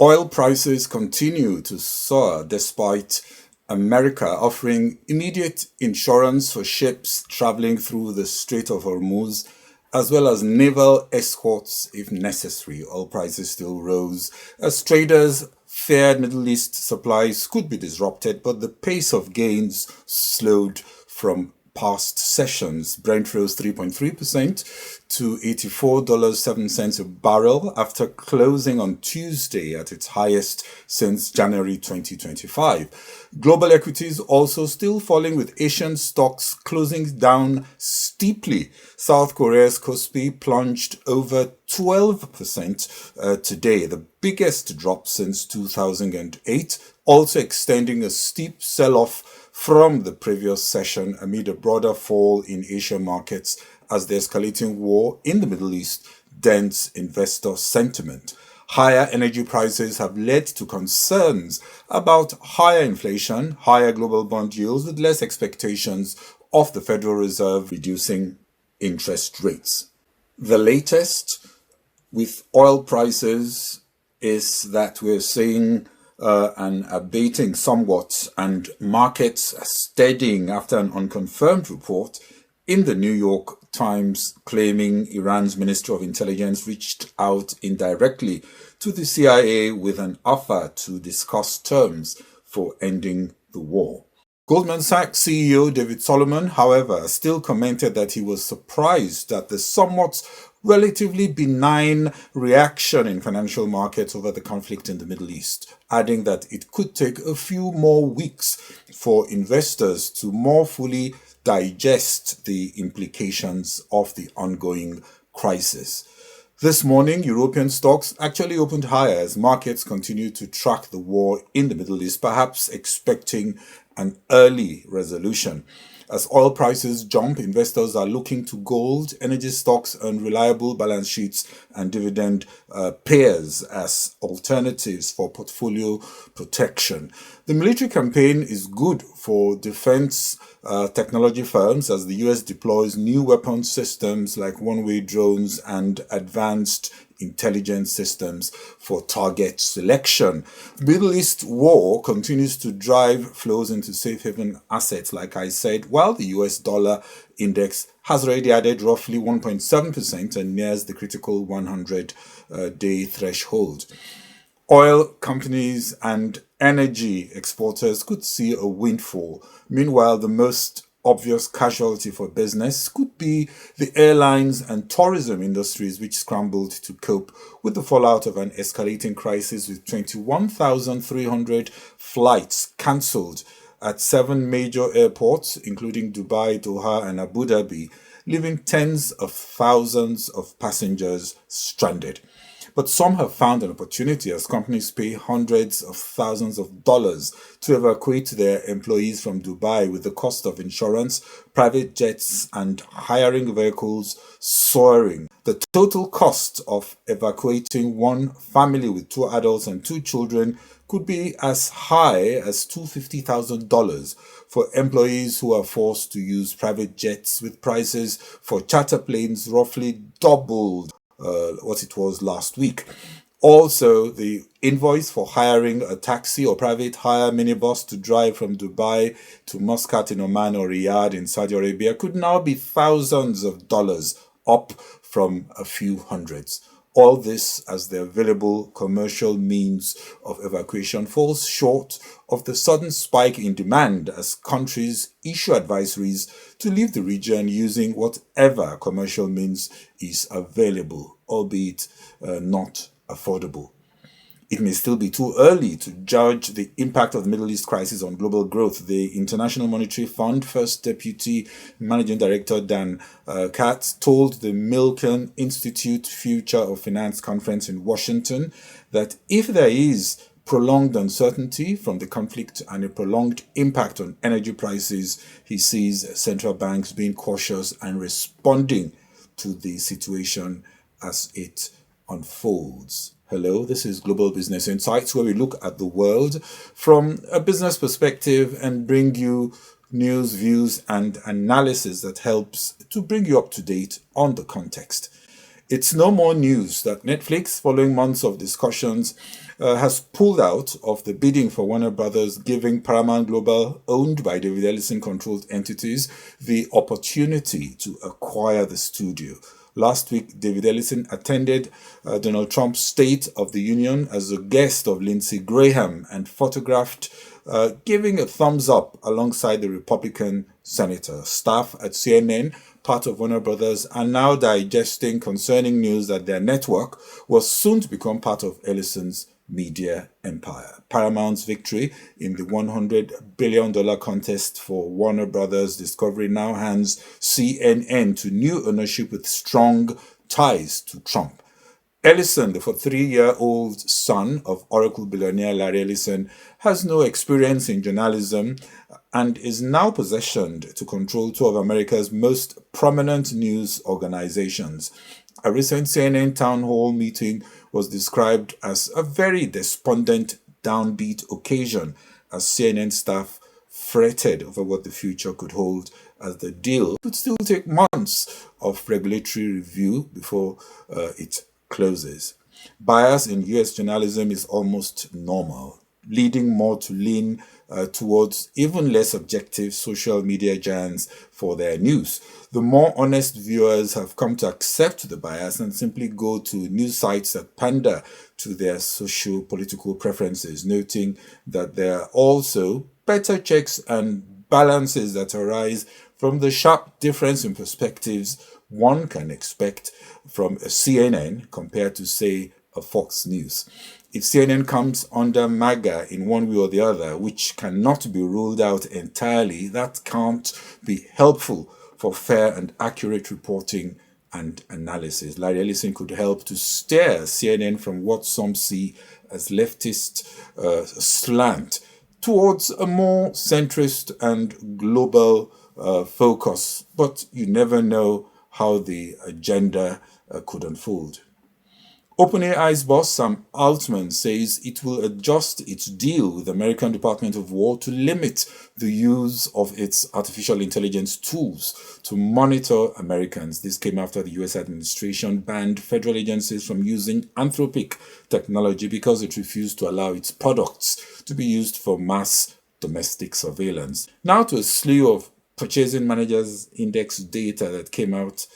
Oil prices continue to soar despite America offering immediate insurance for ships traveling through the Strait of Hormuz, as well as naval escorts if necessary. Oil prices still rose as traders feared Middle East supplies could be disrupted, but the pace of gains slowed from past sessions. Brent rose 3.3% to $84.07 a barrel after closing on Tuesday at its highest since January 2025. Global equities also still falling, with Asian stocks closing down steeply. South Korea's Kospi plunged over 12% today, the biggest drop since 2008, also extending a steep sell-off from the previous session amid a broader fall in Asian markets as the escalating war in the Middle East dents investor sentiment. Higher energy prices have led to concerns about higher inflation, higher global bond yields, with less expectations of the Federal Reserve reducing interest rates. The latest with oil prices is that we're seeing an abating somewhat, and markets steadying after an unconfirmed report in the New York Times claiming Iran's Ministry of Intelligence reached out indirectly to the CIA with an offer to discuss terms for ending the war. Goldman Sachs CEO David Solomon, however, still commented that he was surprised at the somewhat relatively benign reaction in financial markets over the conflict in the Middle East, adding that it could take a few more weeks for investors to more fully digest the implications of the ongoing crisis. This morning, European stocks actually opened higher as markets continue to track the war in the Middle East, perhaps expecting an early resolution. As oil prices jump, investors are looking to gold, energy stocks, and reliable balance sheets and dividend payers as alternatives for portfolio protection. The military campaign is good for defense technology firms as the US deploys new weapon systems like one-way drones and advanced intelligence systems for target selection. Middle East war continues to drive flows into safe haven assets, like I said, while the US dollar index has already added roughly 1.7% and nears the critical 100-day threshold. Oil companies and energy exporters could see a windfall. Meanwhile, the most obvious casualty for business could be the airlines and tourism industries, which scrambled to cope with the fallout of an escalating crisis, with 21,300 flights cancelled at 7 major airports, including Dubai, Doha, and Abu Dhabi, leaving tens of thousands of passengers stranded. But some have found an opportunity as companies pay hundreds of thousands of dollars to evacuate their employees from Dubai, with the cost of insurance, private jets, and hiring vehicles soaring. The total cost of evacuating one family with 2 adults and 2 children could be as high as $250,000 for employees who are forced to use private jets, with prices for charter planes roughly doubled what it was last week. Also, the invoice for hiring a taxi or private hire minibus to drive from Dubai to Muscat in Oman or Riyadh in Saudi Arabia could now be thousands of dollars, up from a few hundreds. All this as the available commercial means of evacuation falls short of the sudden spike in demand as countries issue advisories to leave the region using whatever commercial means is available, albeit not affordable. It may still be too early to judge the impact of the Middle East crisis on global growth. The International Monetary Fund First Deputy Managing Director Dan Katz told the Milken Institute Future of Finance Conference in Washington that if there is prolonged uncertainty from the conflict and a prolonged impact on energy prices, he sees central banks being cautious and responding to the situation as it unfolds. Hello, this is Global Business Insights, where we look at the world from a business perspective and bring you news, views, and analysis that helps to bring you up to date on the context. It's no more news that Netflix, following months of discussions, has pulled out of the bidding for Warner Brothers, giving Paramount Global, owned by David Ellison-controlled entities, the opportunity to acquire the studio. Last week, David Ellison attended Donald Trump's State of the Union as a guest of Lindsey Graham and photographed giving a thumbs up alongside the Republican senator. Staff at CNN, part of Warner Brothers, are now digesting concerning news that their network was soon to become part of Ellison's media empire. Paramount's victory in the $100 billion contest for Warner Brothers Discovery now hands CNN to new ownership with strong ties to Trump. Ellison, the 43-year-old son of Oracle billionaire Larry Ellison, has no experience in journalism and is now positioned to control two of America's most prominent news organizations. A recent CNN town hall meeting was described as a very despondent, downbeat occasion as CNN staff fretted over what the future could hold, as the deal could still take months of regulatory review before it closes. Bias in US journalism is almost normal, leading more to lean towards even less objective social media giants for their news. The more honest viewers have come to accept the bias and simply go to news sites that pander to their socio-political preferences, noting that there are also better checks and balances that arise from the sharp difference in perspectives one can expect from a CNN compared to, say, a Fox News. If CNN comes under MAGA in one way or the other, which cannot be ruled out entirely, that can't be helpful for fair and accurate reporting and analysis. Larry Ellison could help to steer CNN from what some see as leftist slant towards a more centrist and global focus, but you never know how the agenda could unfold. OpenAI's boss Sam Altman says it will adjust its deal with the American Department of War to limit the use of its artificial intelligence tools to monitor Americans. This came after the US administration banned federal agencies from using Anthropic technology because it refused to allow its products to be used for mass domestic surveillance. Now to a slew of Purchasing Managers Index data that came out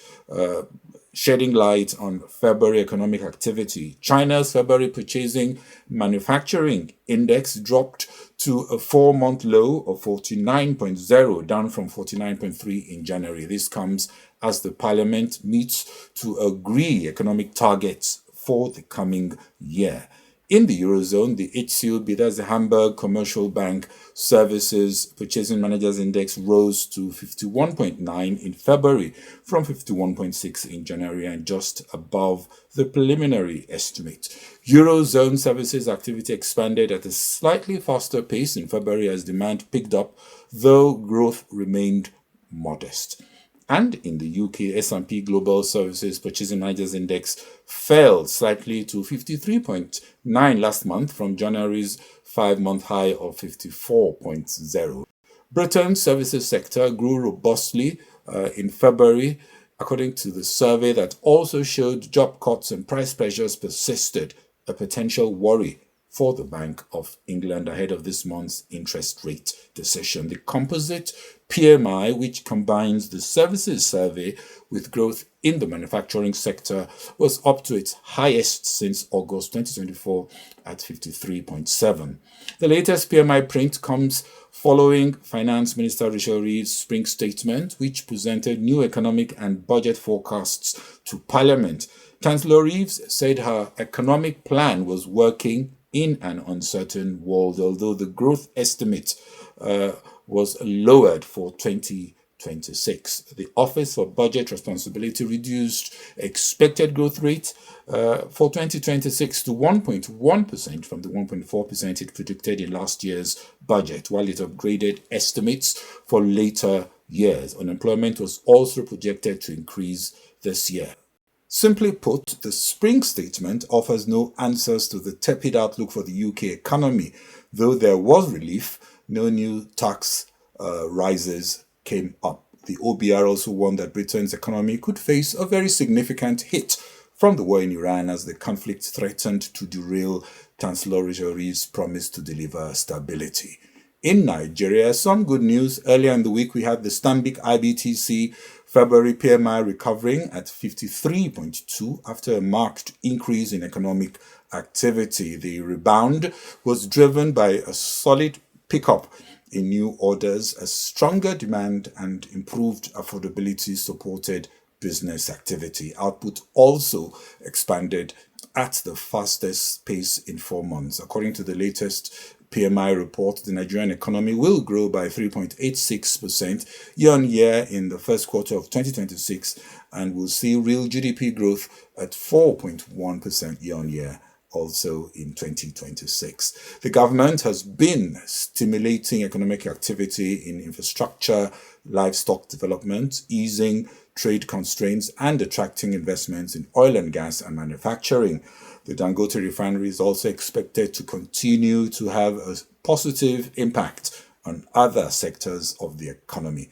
shedding light on February economic activity. China's February Purchasing Manufacturing Index dropped to a 4-month low of 49.0, down from 49.3 in January. This comes as the parliament meets to agree economic targets for the coming year. In the Eurozone, the HCOB, that's the Hamburg Commercial Bank Services Purchasing Managers Index, rose to 51.9 in February from 51.6 in January and just above the preliminary estimate. Eurozone services activity expanded at a slightly faster pace in February as demand picked up, though growth remained modest. And in the UK, S&P Global Services Purchasing Managers Index fell slightly to 53.9 last month from January's 5-month high of 54.0. Britain's services sector grew robustly in February, according to the survey that also showed job cuts and price pressures persisted, a potential worry for the Bank of England ahead of this month's interest rate decision. The composite PMI, which combines the services survey with growth in the manufacturing sector, was up to its highest since August 2024 at 53.7. The latest PMI print comes following Finance Minister Rachel Reeves' spring statement, which presented new economic and budget forecasts to Parliament. Chancellor Reeves said her economic plan was working in an uncertain world, although the growth estimate was lowered for 2026. The Office for Budget Responsibility reduced expected growth rate for 2026 to 1.1% from the 1.4% it predicted in last year's budget, while it upgraded estimates for later years. Unemployment was also projected to increase this year. Simply put, the spring statement offers no answers to the tepid outlook for the UK economy. Though there was relief, no new tax rises came up. The OBR also warned that Britain's economy could face a very significant hit from the war in Iran as the conflict threatened to derail Chancellor Rejori's promise to deliver stability. In Nigeria, some good news. Earlier in the week, we had the Stanbic IBTC February PMI recovering at 53.2 after a marked increase in economic activity. The rebound was driven by a solid pickup in new orders, a stronger demand and improved affordability supported business activity. Output also expanded at the fastest pace in 4 months. According to the latest PMI report, the Nigerian economy will grow by 3.86% year-on-year in the first quarter of 2026 and will see real GDP growth at 4.1% year-on-year also in 2026. The government has been stimulating economic activity in infrastructure, livestock development, easing trade constraints, and attracting investments in oil and gas and manufacturing. The Dangote refinery is also expected to continue to have a positive impact on other sectors of the economy.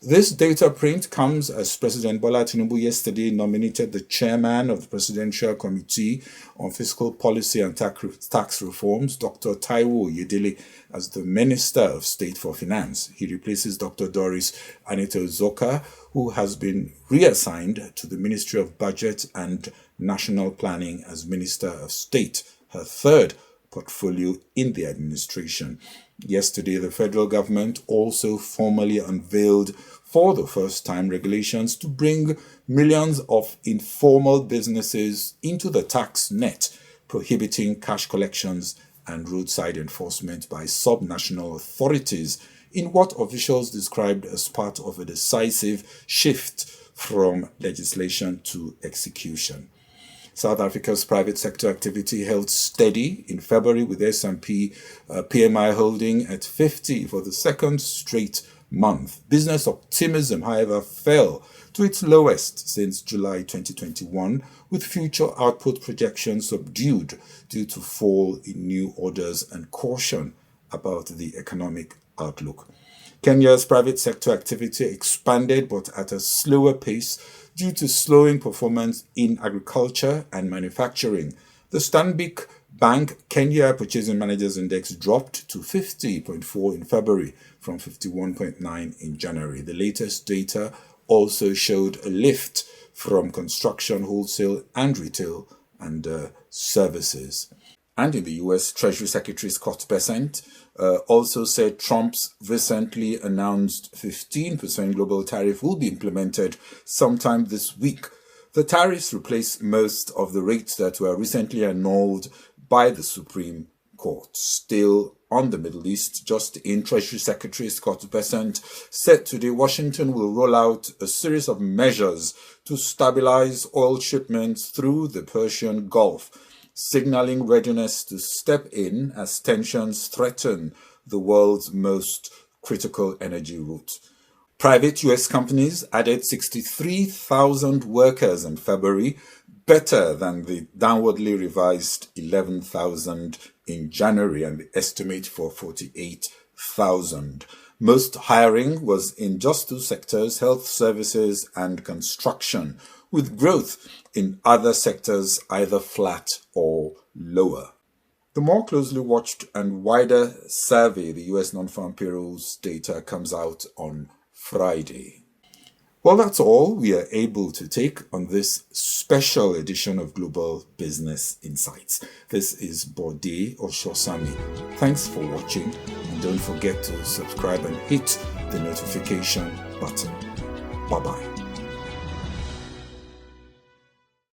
This data print comes as President Bola Tinubu yesterday nominated the chairman of the Presidential Committee on Fiscal Policy and Tax Reforms, Dr. Taiwo Oyedele, as the Minister of State for Finance. He replaces Dr. Doris Anito-Zoka, who has been reassigned to the Ministry of Budget and National Planning as Minister of State, her third portfolio in the administration. Yesterday, the federal government also formally unveiled for the first time regulations to bring millions of informal businesses into the tax net, prohibiting cash collections and roadside enforcement by subnational authorities in what officials described as part of a decisive shift from legislation to execution. South Africa's private sector activity held steady in February with S&P PMI holding at 50 for the second straight month. Business optimism, however, fell to its lowest since July 2021, with future output projections subdued due to fall in new orders and caution about the economic outlook. Kenya's private sector activity expanded but at a slower pace due to slowing performance in agriculture and manufacturing. The Stanbic Bank Kenya Purchasing Managers Index dropped to 50.4 in February from 51.9 in January. The latest data also showed a lift from construction, wholesale and retail and services. And in the US, Treasury Secretary Scott Bessent also said Trump's recently announced 15% global tariff will be implemented sometime this week. The tariffs replace most of the rates that were recently annulled by the Supreme Court. Still on the Middle East, just in, Treasury Secretary Scott Bessent said today Washington will roll out a series of measures to stabilize oil shipments through the Persian Gulf, signaling readiness to step in as tensions threaten the world's most critical energy route. Private US companies added 63,000 workers in February, better than the downwardly revised 11,000 in January and the estimate for 48,000. Most hiring was in just two sectors, health services and construction, with growth in other sectors either flat or lower. The more closely watched and wider survey, the US non-farm payrolls data, comes out on Friday. Well, that's all we are able to take on this special edition of Global Business Insights. This is Bode Oshosami. Thanks for watching, and don't forget to subscribe and hit the notification button. Bye-bye.